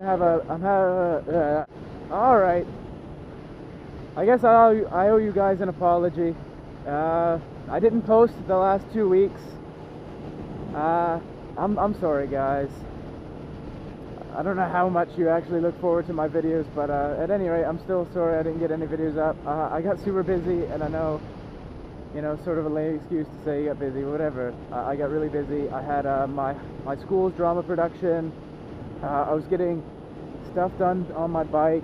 All right. I guess I owe you guys an apology. I didn't post the last 2 weeks. I'm sorry, guys. I don't know how much you actually look forward to my videos, but at any rate, I'm still sorry I didn't get any videos up. I got super busy, and I know, sort of a lame excuse to say you got busy, whatever. I got really busy. I had my school's drama production. I was getting stuff done on my bike,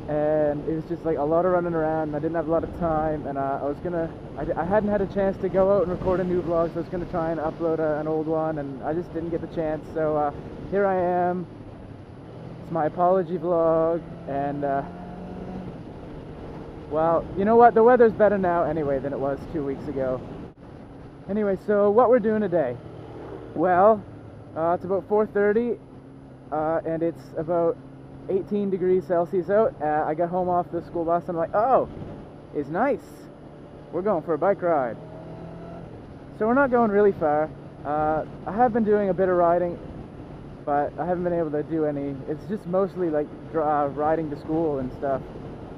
and it was just like a lot of running around, and I didn't have a lot of time, and I hadn't had a chance to go out and record a new vlog, so I was gonna try and upload an old one, and I just didn't get the chance. So here I am. It's my apology vlog, and well, you know what, the weather's better now anyway than it was 2 weeks ago. Anyway, so what we're doing today, well, it's about 4:30, and it's about 18 degrees Celsius out. I got home off the school bus and I'm like, oh, it's nice, we're going for a bike ride. So we're not going really far. I have been doing a bit of riding, but I haven't been able to do any. It's just mostly like riding to school and stuff,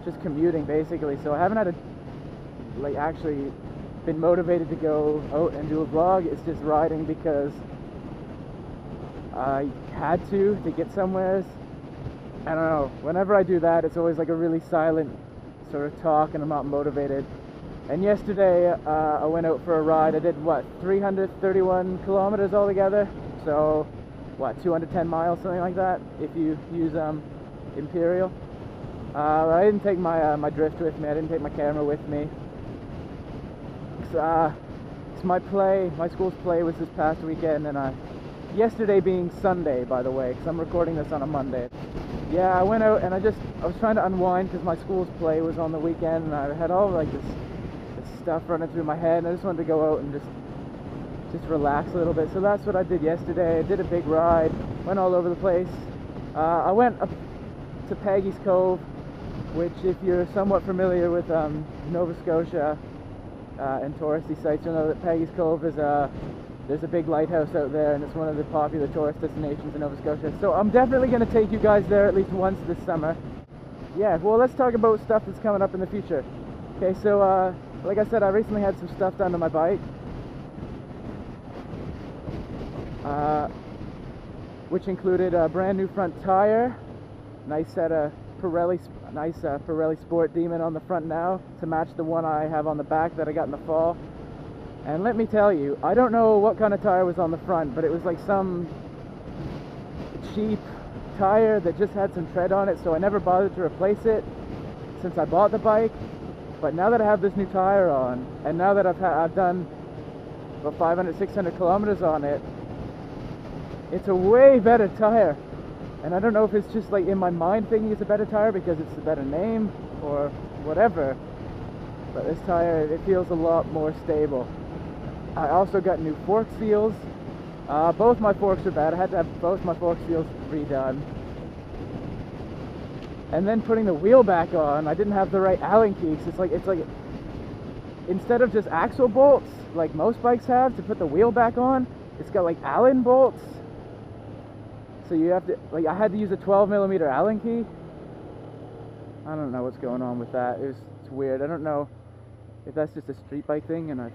just commuting basically. So I haven't had actually been motivated to go out and do a vlog. It's just riding because I had to get somewheres. I don't know, whenever I do that, it's always like a really silent sort of talk and I'm not motivated. And yesterday I went out for a ride. I did what, 331 kilometers altogether, so what, 210 miles, something like that, if you use Imperial. I didn't take my drift with me. I didn't take my camera with me. It's my school's play was this past weekend, and yesterday being Sunday, by the way, because I'm recording this on a Monday. Yeah, I went out and I was trying to unwind because my school's play was on the weekend, and I had all like this stuff running through my head, and I just wanted to go out and just relax a little bit. So that's what I did yesterday. I did a big ride, went all over the place. I went up to Peggy's Cove, which, if you're somewhat familiar with Nova Scotia and touristy sites, you'll know that Peggy's Cove is there's a big lighthouse out there, and it's one of the popular tourist destinations in Nova Scotia. So I'm definitely going to take you guys there at least once this summer. Yeah, well, let's talk about stuff that's coming up in the future. Okay, so like I said, I recently had some stuff done to my bike, which included a brand new front tire, nice set of Pirelli Sport Demon on the front now to match the one I have on the back that I got in the fall. And let me tell you, I don't know what kind of tire was on the front, but it was like some cheap tire that just had some tread on it, so I never bothered to replace it since I bought the bike. But now that I have this new tire on, and now that I've done about 500-600 kilometers on it, it's a way better tire. And I don't know if it's just like in my mind thinking it's a better tire because it's a better name or whatever, but this tire, it feels a lot more stable. I also got new fork seals. Both my forks are bad. I had to have both my fork seals redone. And then putting the wheel back on, I didn't have the right Allen keys. It's like instead of just axle bolts like most bikes have to put the wheel back on, it's got like Allen bolts. So you have to, like, I had to use a 12mm Allen key. I don't know what's going on with that. It's weird. I don't know if that's just a street bike thing, and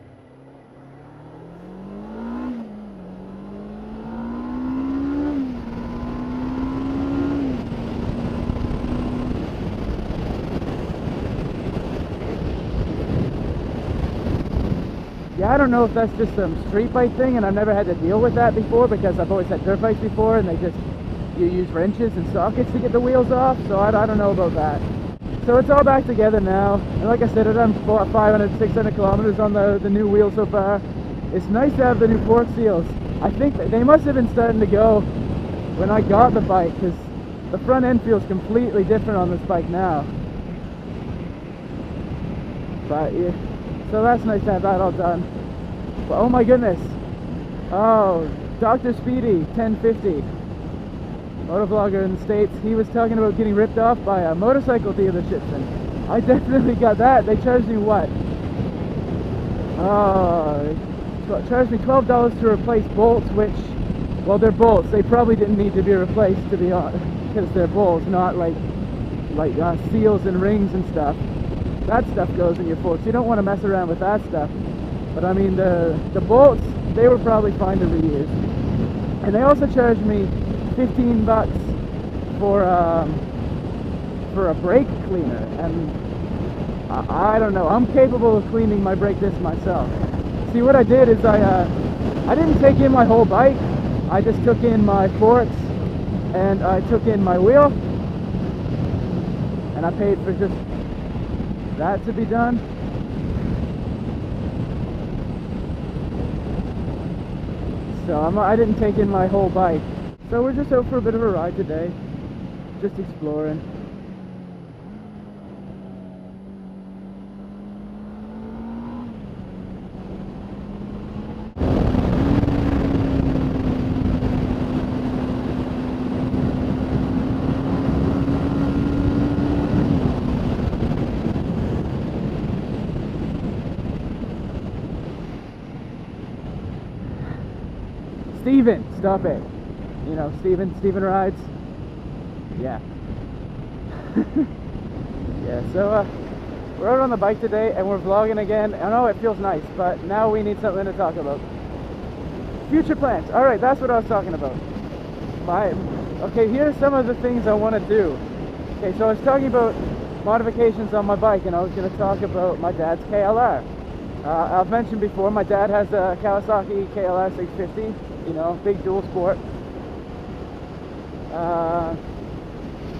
yeah, I don't know if that's just some street bike thing, and I've never had to deal with that before because I've always had dirt bikes before, and you use wrenches and sockets to get the wheels off, so I don't know about that. So it's all back together now, and like I said, I've done 500-600 kilometers on the new wheel so far. It's nice to have the new fork seals. I think that they must have been starting to go when I got the bike, because the front end feels completely different on this bike now. But yeah, so that's nice to have that all done. But oh my goodness, oh, Dr. Speedy 1050, motovlogger in the States, he was talking about getting ripped off by a motorcycle dealerships, and I definitely got that. They charged me what? Charged me $12 to replace bolts, which, well, they're bolts. They probably didn't need to be replaced, to be honest. because they're bolts, not like seals and rings and stuff. That stuff goes in your forks. You don't want to mess around with that stuff. But I mean, the bolts, they were probably fine to reuse. And they also charged me 15 bucks for a brake cleaner, and I don't know, I'm capable of cleaning my brake disc myself. See, what I did is I didn't take in my whole bike. I just took in my forks and I took in my wheel, and I paid for just that to be done. So I didn't take in my whole bike. So we're just out for a bit of a ride today, just exploring. Steven, stop it. You know, Steven rides. Yeah. Yeah, so we're out on the bike today and we're vlogging again. I know it feels nice, but now we need something to talk about. Future plans. Alright, that's what I was talking about. Okay, here's some of the things I want to do. Okay, so I was talking about modifications on my bike, and I was going to talk about my dad's KLR. I've mentioned before, my dad has a Kawasaki KLR 650, you know, big dual sport.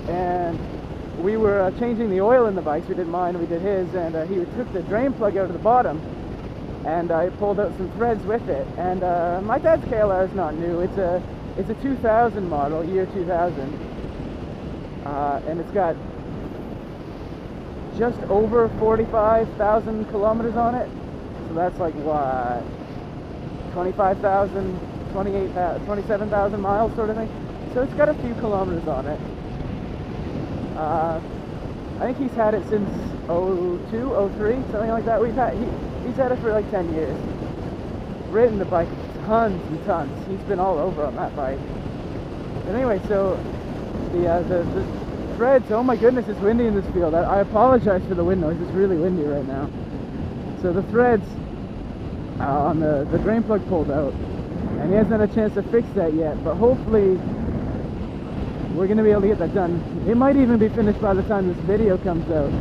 And we were changing the oil in the bikes. We did mine, we did his, and he took the drain plug out of the bottom, and I pulled out some threads with it. And my dad's KLR is not new. It's a 2000 model, year 2000, and it's got just over 45,000 kilometers on it. So that's like what, 25,000, 28,000, 27,000 miles sort of thing. So it's got a few kilometers on it. I think he's had it since 02, 03, something like that. He's had it for like 10 years. Ridden the bike tons and tons. He's been all over on that bike. But anyway, so the threads, oh my goodness, it's windy in this field. I apologize for the wind noise, it's really windy right now. So the threads on the drain plug pulled out, and he hasn't had a chance to fix that yet, but hopefully we're going to be able to get that done. It might even be finished by the time this video comes out.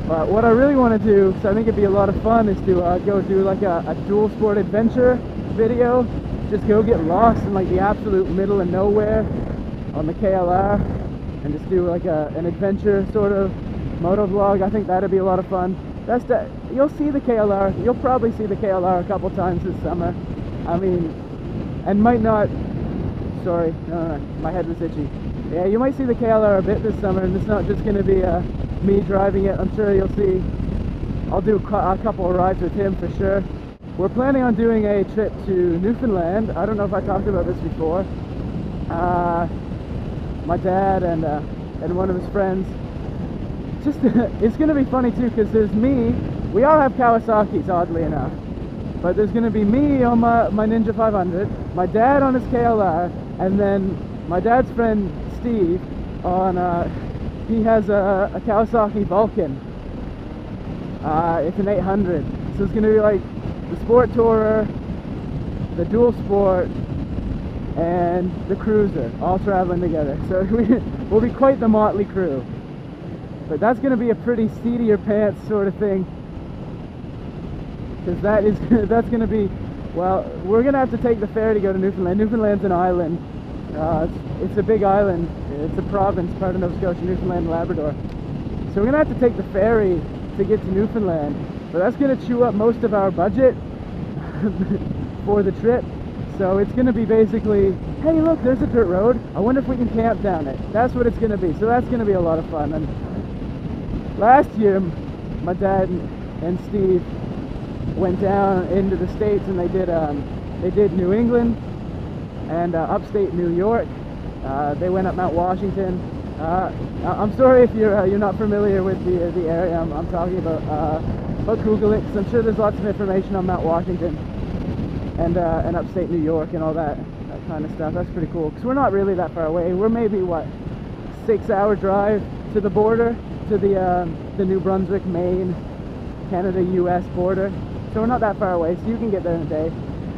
But what I really want to do, so I think it'd be a lot of fun, is to go do like a dual sport adventure video. Just go get lost in like the absolute middle of nowhere on the KLR, and just do like an adventure sort of moto vlog. I think that'd be a lot of fun. You'll see the KLR, you'll probably see the KLR a couple times this summer. I mean, and might not, sorry, no, my head was itchy. Yeah, you might see the KLR a bit this summer, and it's not just going to be me driving it. I'm sure you'll see, I'll do a couple of rides with him for sure. We're planning on doing a trip to Newfoundland. I don't know if I talked about this before. My dad and one of his friends. Just it's going to be funny too, because there's me. We all have Kawasaki's, oddly enough. But there's going to be me on my Ninja 500, my dad on his KLR, and then my dad's friend Steve on, he has a Kawasaki Vulcan. It's an 800. So it's going to be like the Sport Tourer, the Dual Sport, and the Cruiser, all traveling together. So we'll be quite the motley crew. But that's going to be a pretty seat of your pants sort of thing. Because that's going to be, well, we're going to have to take the ferry to go to Newfoundland. Newfoundland's an island. It's a big island. It's a province, part of Nova Scotia, Newfoundland and Labrador. So we're going to have to take the ferry to get to Newfoundland. But that's going to chew up most of our budget for the trip. So it's going to be basically, hey look, there's a dirt road. I wonder if we can camp down it. That's what it's going to be. So that's going to be a lot of fun. And last year, my dad and Steve went down into the States, and they did New England and upstate New York. They went up Mount Washington. I'm sorry if you're not familiar with the area I'm talking about, but Google it, because I'm sure there's lots of information on Mount Washington and upstate New York and all that kind of stuff. That's pretty cool, because we're not really that far away. We're maybe what, 6-hour drive to the border, to the New Brunswick, Maine, Canada-US border. So we're not that far away, so you can get there in a day.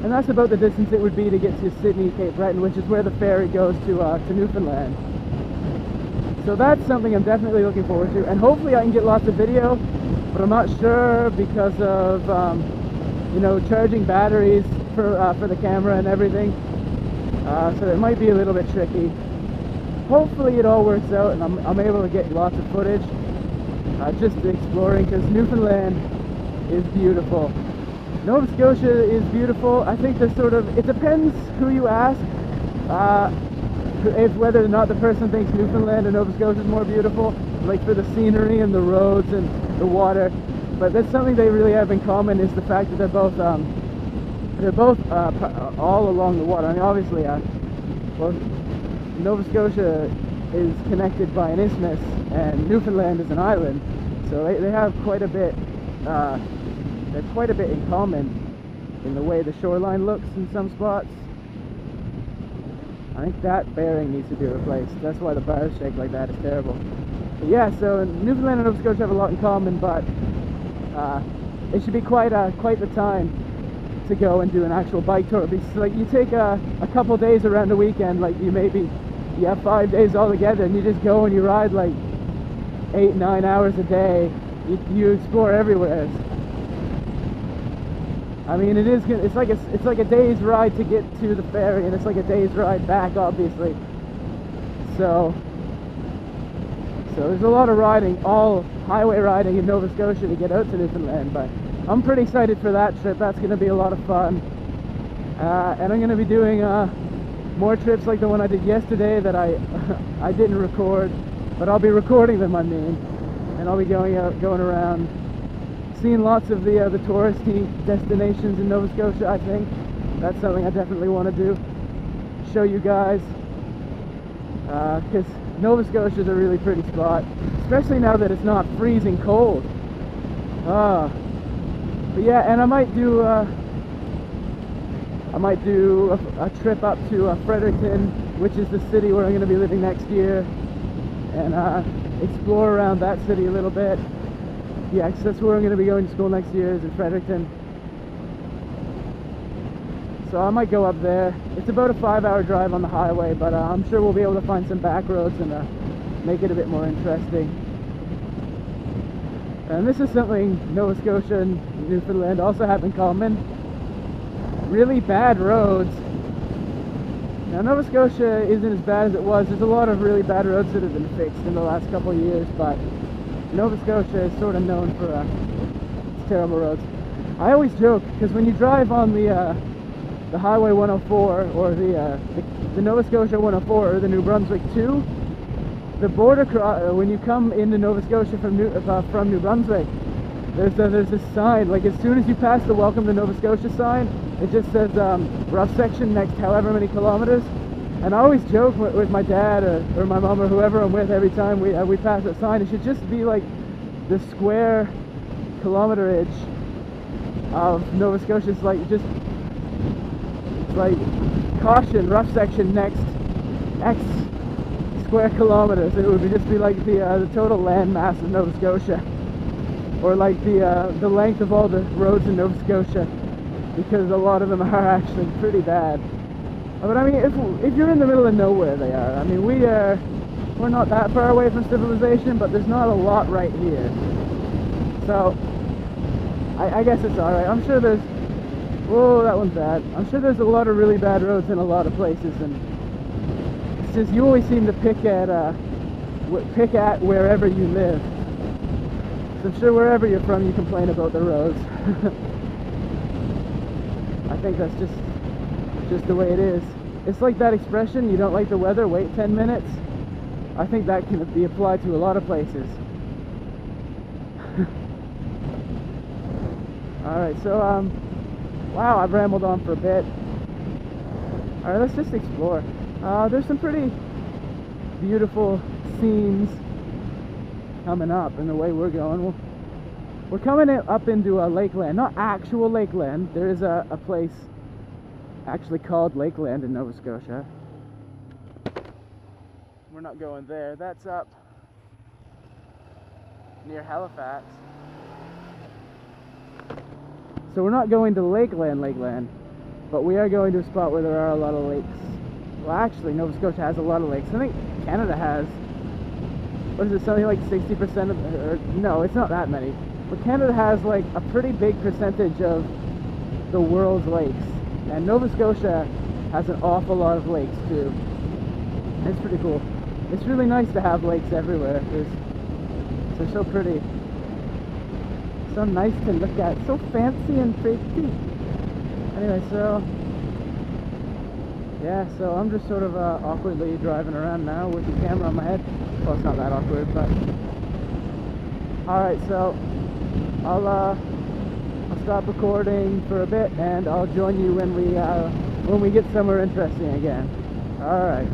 And that's about the distance it would be to get to Sydney, Cape Breton, which is where the ferry goes to Newfoundland. So that's something I'm definitely looking forward to, and hopefully I can get lots of video, but I'm not sure because of you know, charging batteries for the camera and everything. So it might be a little bit tricky. Hopefully it all works out and I'm able to get lots of footage just exploring, because Newfoundland is beautiful. Nova Scotia is beautiful. I think there's sort of, it depends who you ask, if whether or not the person thinks Newfoundland and Nova Scotia is more beautiful, like for the scenery and the roads and the water. But that's something they really have in common, is the fact that they're both all along the water. I mean, obviously, well, Nova Scotia is connected by an isthmus, and Newfoundland is an island, so they have quite a bit. There's quite a bit in common in the way the shoreline looks in some spots. I think that bearing needs to be replaced. That's why the bars shake like that. It's terrible. But yeah, so Newfoundland and Nova Scotia have a lot in common, but it should be quite the time to go and do an actual bike tour. Because like, you take a couple days around the weekend, like you have 5 days all together, and you just go and you ride like 8-9 hours a day. You explore everywhere. I mean, it's like a day's ride to get to the ferry, and it's like a day's ride back, obviously. So there's a lot of riding, all highway riding in Nova Scotia to get out to Newfoundland. But I'm pretty excited for that trip. That's going to be a lot of fun, and I'm going to be doing more trips like the one I did yesterday that I didn't record, but I'll be recording them, I mean, and I'll be going around, seeing lots of the touristy destinations in Nova Scotia. I think that's something I definitely want to do, show you guys, because Nova Scotia is a really pretty spot, especially now that it's not freezing cold. But yeah, and I might do a trip up to Fredericton, which is the city where I'm going to be living next year, and explore around that city a little bit. Yeah, because that's where I'm going to be going to school next year, is in Fredericton. So I might go up there. It's about a 5-hour drive on the highway, but I'm sure we'll be able to find some back roads and make it a bit more interesting. And this is something Nova Scotia and Newfoundland also have in common. Really bad roads. Now Nova Scotia isn't as bad as it was. There's a lot of really bad roads that have been fixed in the last couple of years, but Nova Scotia is sort of known for its terrible roads. I always joke, because when you drive on the Highway 104 or the Nova Scotia 104 or the New Brunswick 2, the border when you come into Nova Scotia from New Brunswick, there's this sign, like as soon as you pass the Welcome to Nova Scotia sign, it just says rough section next however many kilometers. And I always joke with my dad or my mom or whoever I'm with every time we pass that sign, it should just be like the square kilometerage of Nova Scotia. It's like caution, rough section next X square kilometers. It would just be like the total land mass of Nova Scotia, or like the length of all the roads in Nova Scotia, because a lot of them are actually pretty bad. But I mean, if you're in the middle of nowhere, they are. I mean, we're not that far away from civilization, but there's not a lot right here. So I guess it's alright. I'm sure there's, whoa, that one's bad. I'm sure there's a lot of really bad roads in a lot of places, and it's just, you always seem to pick at wherever you live. So I'm sure wherever you're from, you complain about the roads. I think that's just the way it is. It's like that expression, you don't like the weather, wait 10 minutes. I think that can be applied to a lot of places. Alright, so wow, I've rambled on for a bit. Alright, let's just explore. There's some pretty beautiful scenes coming up in the way we're going. We're coming up into Lakeland, not actual Lakeland. There is a place actually called Lakeland in Nova Scotia. we're not going there. That's up near Halifax. So we're not going to Lakeland, but we are going to a spot where there are a lot of lakes. Well, actually, Nova Scotia has a lot of lakes. I think Canada has, what is it, something like 60% of, or no, it's not that many. But Canada has like a pretty big percentage of the world's lakes. And Nova Scotia has an awful lot of lakes too. It's pretty cool. It's really nice to have lakes everywhere. They're so pretty. So nice to look at. So fancy and pretty. Anyway, so yeah, so I'm just sort of awkwardly driving around now with the camera on my head. Well, it's not that awkward, but alright, so I'll stop recording for a bit and I'll join you when we get somewhere interesting again. Alright.